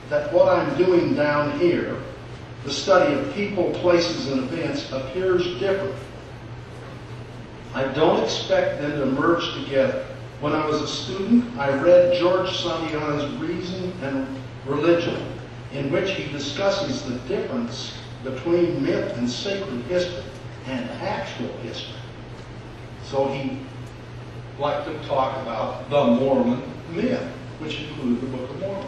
that what I'm doing down here, the study of people, places, and events, appears different. I don't expect them to merge together. When I was a student, I read George Santayana's Reason and Religion, in which he discusses the difference between myth and sacred history and actual history. So he liked to talk about the Mormon myth, which includes the Book of Mormon.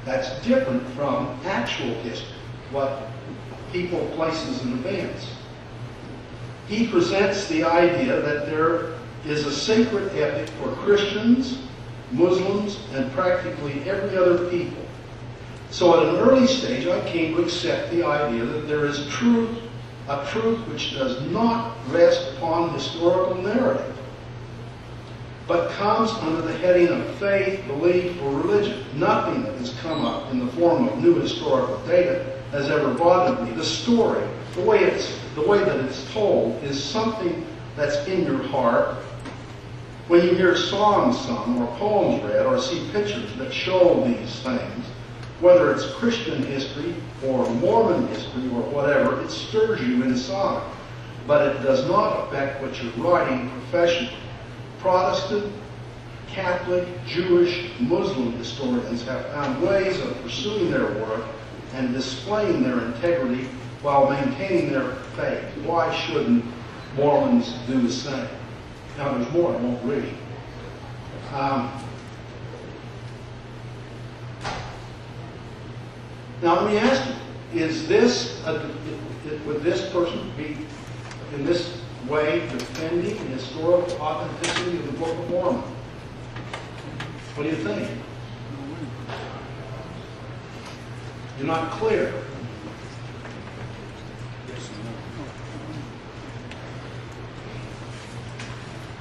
That's different from actual history, what people, places, and events. He presents the idea that there is a sacred epic for Christians, Muslims, and practically every other people. So at an early stage, I came to accept the idea that there is a truth which does not rest upon historical narrative, but comes under the heading of faith, belief, or religion. Nothing that has come up in the form of new historical data has ever bothered me. The story, the way that it's told, is something that's in your heart. When you hear songs sung or poems read or see pictures that show these things, whether it's Christian history or Mormon history or whatever, it stirs you inside. But it does not affect what you're writing professionally. Protestant, Catholic, Jewish, Muslim historians have found ways of pursuing their work and displaying their integrity while maintaining their faith. Why shouldn't Mormons do the same? Now there's more I won't read. Now let me ask you, would this person be in this way defending the historical authenticity of the Book of Mormon? What do you think? You're not clear.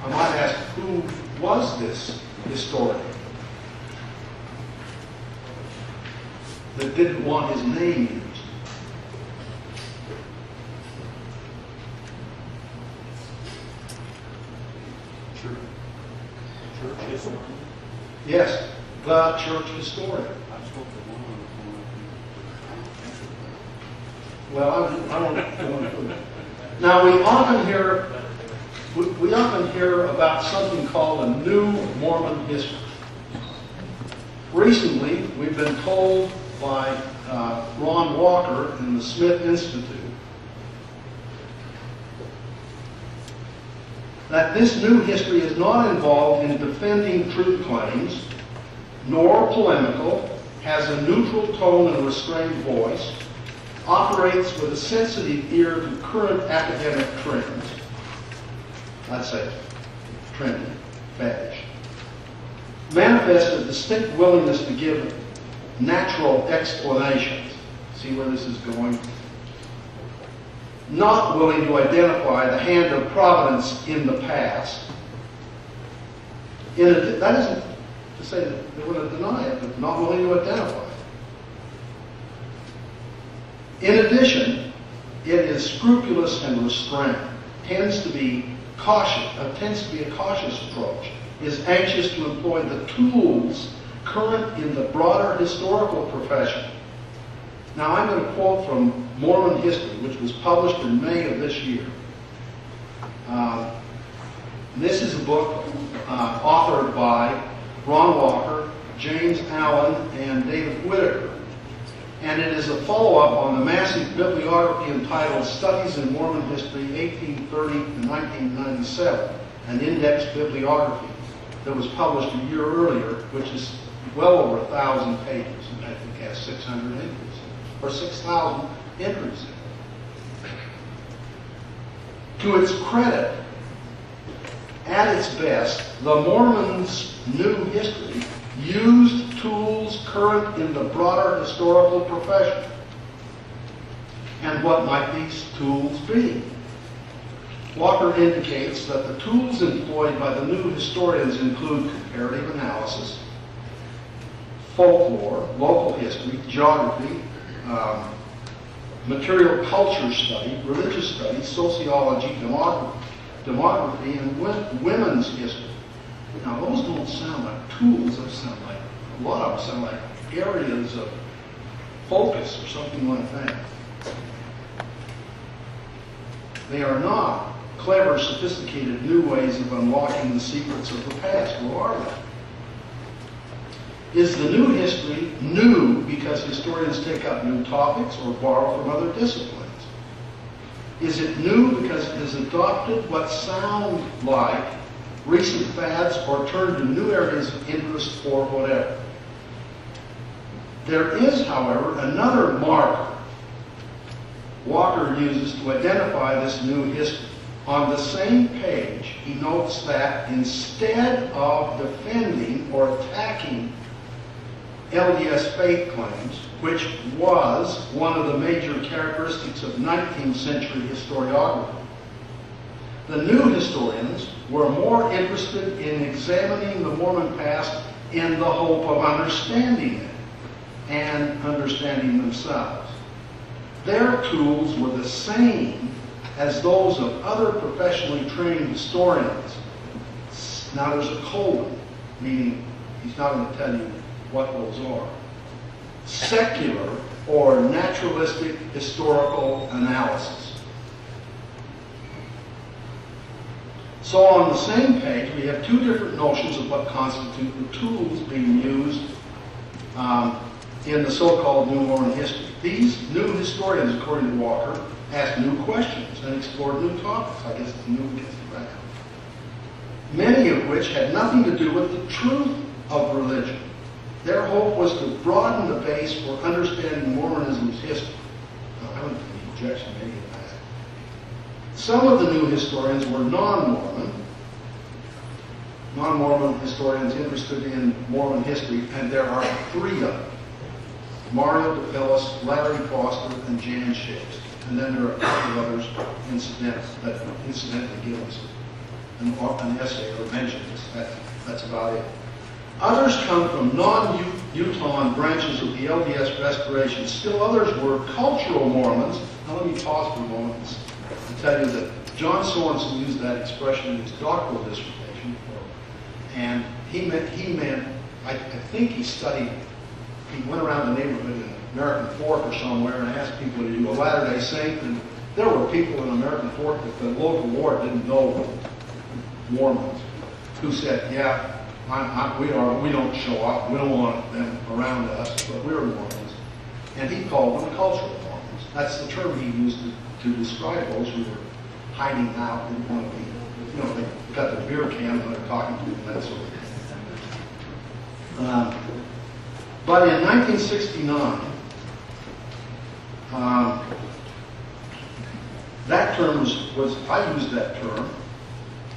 I might ask, who was this historian that didn't want his name used? Church historian? Yes, the church historian. Well, I don't know. Now, we often hear about something called a new Mormon history. Recently, we've been told by Ron Walker in the Smith Institute that this new history is not involved in defending truth claims, nor polemical, has a neutral tone and restrained voice, operates with a sensitive ear to current academic trends. I'd say trendy, faddish. Manifests a distinct willingness to give natural explanations. See where this is going? Not willing to identify the hand of providence in the past. That isn't to say that they want to deny it, but not willing to identify it. In addition, it is scrupulous and restrained. Tends to be a cautious approach. Is anxious to employ the tools current in the broader historical profession. Now, I'm going to quote from Mormon History, which was published in May of this year. This is a book authored by Ron Walker, James Allen, and David Whitaker. And it is a follow-up on the massive bibliography entitled Studies in Mormon History, 1830 to 1997, an indexed bibliography that was published a year earlier, which is well over 1,000 pages, and I think has 600 entries, or 6,000 entries. To its credit, at its best, the Mormons' new history used tools current in the broader historical profession. And what might these tools be? Walker indicates that the tools employed by the new historians include comparative analysis, folklore, local history, geography, material culture study, religious studies, sociology, demography, and women's history. Now, those don't sound like tools, those sound like A lot of them sound like areas of focus or something like that. They are not clever, sophisticated new ways of unlocking the secrets of the past, or are they? Is the new history new because historians take up new topics or borrow from other disciplines? Is it new because it has adopted what sound like recent fads or turned to new areas of interest or whatever? There is, however, another marker Walker uses to identify this new history. On the same page, he notes that instead of defending or attacking LDS faith claims, which was one of the major characteristics of 19th century historiography, the new historians were more interested in examining the Mormon past in the hope of understanding it and understanding themselves. Their tools were the same as those of other professionally trained historians. Now there's a colon, meaning he's not going to tell you what those are. Secular or naturalistic historical analysis. So on the same page, we have two different notions of what constitute the tools being used in the so-called New Mormon history. These new historians, according to Walker, asked new questions and explored new topics. I guess it's new because of that. Many of which had nothing to do with the truth of religion. Their hope was to broaden the base for understanding Mormonism's history. Now, I don't think any objection to any of that. Some of the new historians were non-Mormon historians interested in Mormon history, and there are three of them. Mario DePhillis, Larry Foster, and Jan Shakes. And then there are a couple of others incidentally give us an essay or mentions. That's about it. Others come from non-Utah branches of the LDS Restoration. Still others were cultural Mormons. Now let me pause for a moment and tell you that John Sorensen used that expression in his doctoral dissertation. And he meant, I think he went around the neighborhood in American Fork or somewhere and asked people to do a Latter-day Saint. And there were people in American Fork that the local ward didn't know Mormons who said, yeah, we don't show up. We don't want them around us, but we're Mormons. And he called them cultural Mormons. That's the term he used to describe those who were hiding out, didn't want to be, they got their beer can and they're talking to them, that sort of thing. But in 1969, that term I used that term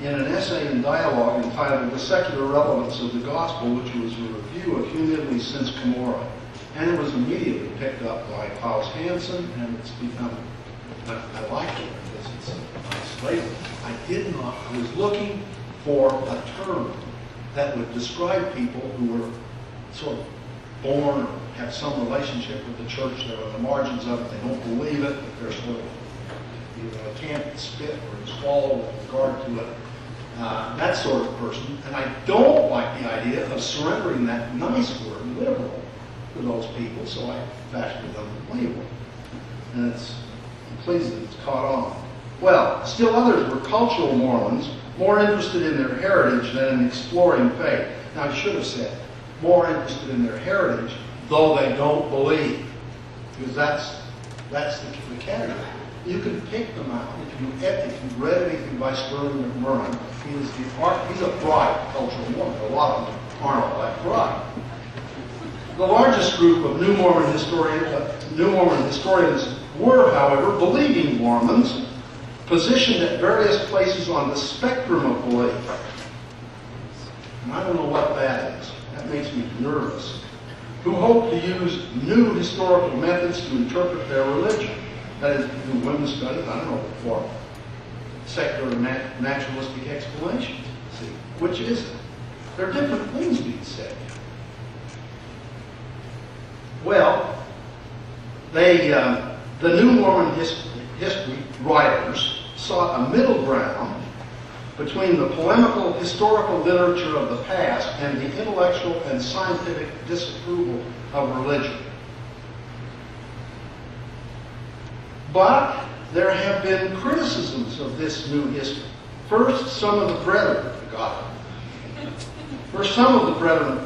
in an essay and dialogue entitled The Secular Relevance of the Gospel, which was a review of Hugh Midgley since Cumorah. And it was immediately picked up by Klaus Hansen, and it's become, I like it because it's a nice label. I was looking for a term that would describe people who were sort of born or have some relationship with the church. They're on the margins of it. They don't believe it, but they're sort of can't spit or swallow with regard to it. That sort of person. And I don't like the idea of surrendering that nice word, liberal, to those people, so I fashioned them a label. And I'm pleased that it's caught on. Well, still others were cultural Mormons, more interested in their heritage than in exploring faith. Now, I should have said, more interested in their heritage, though they don't believe. Because that's the category. You can pick them out. If you've read anything by Sterling McMurray, he's a bright cultural Mormon. A lot of them aren't all that bright. The largest group of New Mormon historians were, however, believing Mormons, positioned at various places on the spectrum of belief. And I don't know what that is. That makes me nervous. Who hope to use new historical methods to interpret their religion. That is, do women's studies, I don't know, for secular naturalistic explanations. See, which is it? There are different things being said. Well, the New Mormon history writers sought a middle ground between the polemical historical literature of the past and the intellectual and scientific disapproval of religion. But there have been criticisms of this new history. First, some of the brethren of